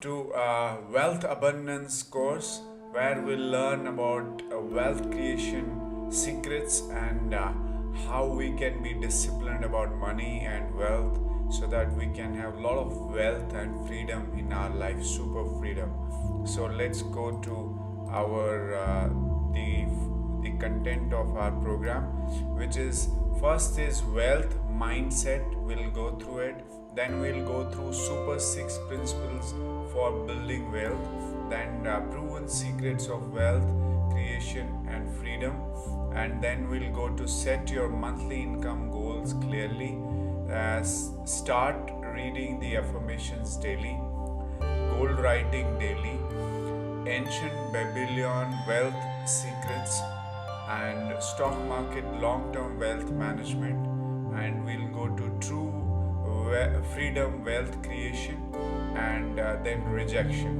to a wealth abundance course where we'll learn about wealth creation secrets and how we can be disciplined about money and wealth so that we can have a lot of wealth and freedom in our life, super freedom. So let's go to our the content of our program, which is first is wealth mindset. We'll go through it. Then we'll go through super six principles for building wealth. Then proven secrets of wealth creation and freedom. And then we'll go to set your monthly income goals clearly. Start reading the affirmations daily. Goal writing daily. Ancient Babylon wealth secrets and stock market long-term wealth management, and we'll go to true freedom wealth creation and then rejection.